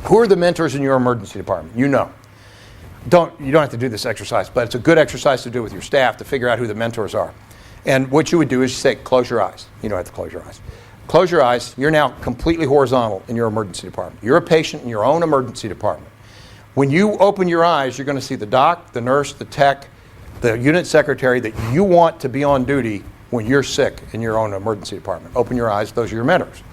Who are the mentors in your emergency department? You know. You don't have to do this exercise, but it's a good exercise to do with your staff to figure out who the mentors are. And what you would do is you say, close your eyes. You don't have to close your eyes. Close your eyes. You're now completely horizontal in your emergency department. You're a patient in your own emergency department. When you open your eyes, you're going to see the doc, the nurse, the tech, the unit secretary that you want to be on duty when you're sick in your own emergency department. Open your eyes. Those are your mentors.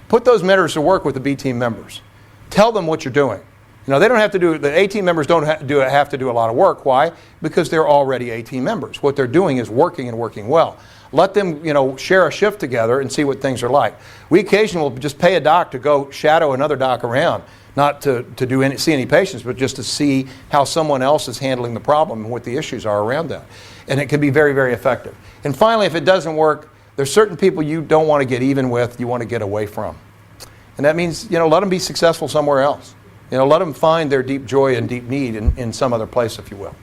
Put those mentors to work with the B team members. Tell them what you're doing. You know, they don't have to do, the A team members don't have to do a lot of work. Why? Because they're already A team members. What they're doing is working and working well. Let them, you know, share a shift together and see what things are like. We occasionally will just pay a doc to go shadow another doc around, not to see any patients, but just to see how someone else is handling the problem and what the issues are around that. And it can be very, very effective. And finally, if it doesn't work, there's certain people you don't want to get even with, you want to get away from. And that means, you know, let them be successful somewhere else. You know, let them find their deep joy and deep need in some other place, if you will.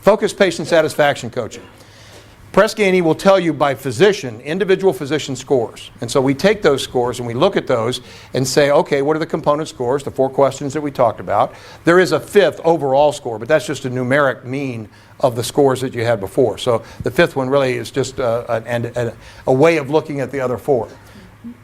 Focused patient satisfaction coaching. Press-Ganey will tell you by physician, individual physician scores. And so we take those scores and we look at those and say, okay, what are the component scores, the 4 questions that we talked about. There is a 5th overall score, but that's just a numeric mean of the scores that you had before. So the 5th one really is just a way of looking at the other 4.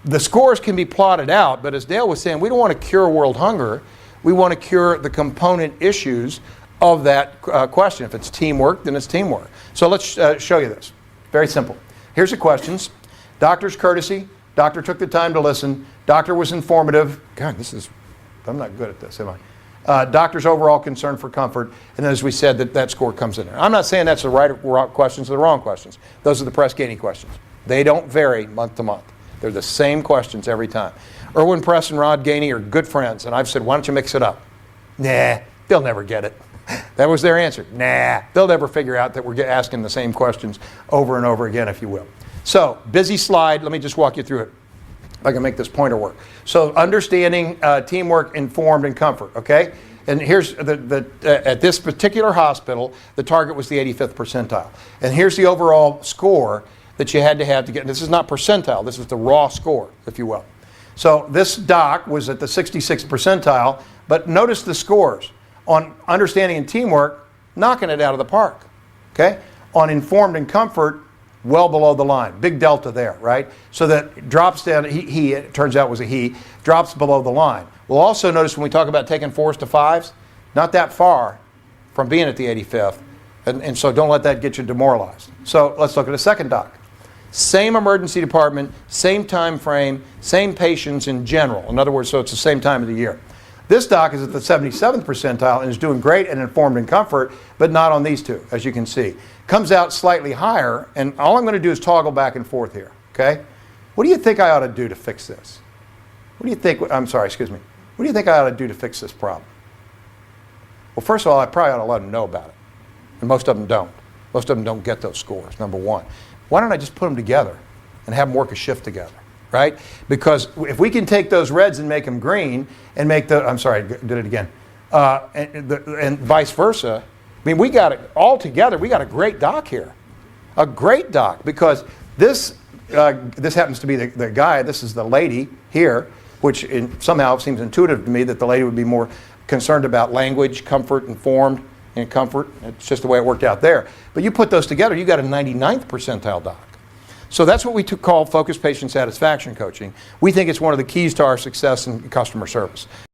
The scores can be plotted out, but as Dale was saying, we don't want to cure world hunger. We want to cure the component issues of that question. If it's teamwork, then it's teamwork. So let's show you this. Very simple. Here's the questions. Doctor's courtesy. Doctor took the time to listen. Doctor was informative. God, I'm not good at this, am I? Doctor's overall concern for comfort. And as we said, that score comes in there. I'm not saying that's the right or wrong questions or the wrong questions. Those are the Press-Ganey questions. They don't vary month to month. They're the same questions every time. Erwin Press and Rod Ganey are good friends, and I've said, why don't you mix it up? Nah, they'll never get it. That was their answer. Nah, they'll never figure out that we're asking the same questions over and over again, if you will. So, busy slide. Let me just walk you through it. If I can make this pointer work. So, understanding, teamwork, informed, and comfort, okay? And here's at this particular hospital, the target was the 85th percentile. And here's the overall score that you had to have to get. This is not percentile. This is the raw score, if you will. So this doc was at the 66th percentile, but notice the scores. On understanding and teamwork, knocking it out of the park. Okay? On informed and comfort, well below the line. Big delta there, right? So that drops down, it turns out was a he, drops below the line. We'll also notice when we talk about taking 4s to 5s, not that far from being at the 85th. And so don't let that get you demoralized. So let's look at a second doc. Same emergency department, same time frame, same patients in general. In other words, so it's the same time of the year. This doc is at the 77th percentile and is doing great and informed and comfort, but not on these two, as you can see. Comes out slightly higher, and all I'm going to do is toggle back and forth here, okay? What do you think I ought to do to fix this? What do you think, I'm sorry, excuse me. What do you think I ought to do to fix this problem? Well, first of all, I probably ought to let them know about it. And most of them don't. Most of them don't get those scores, number one. Why don't I just put them together and have them work a shift together, right? Because if we can take those reds and make them green and make I'm sorry, I did it again, and vice versa, I mean, we got it all together. We got a great doc here, a great doc, because this happens to be the guy, this is the lady here, which somehow seems intuitive to me that the lady would be more concerned about language, comfort, informed, and comfort. It's just the way it worked out there. But you put those together, you got a 99th percentile doc. So that's what we call focused patient satisfaction coaching. We think it's one of the keys to our success in customer service.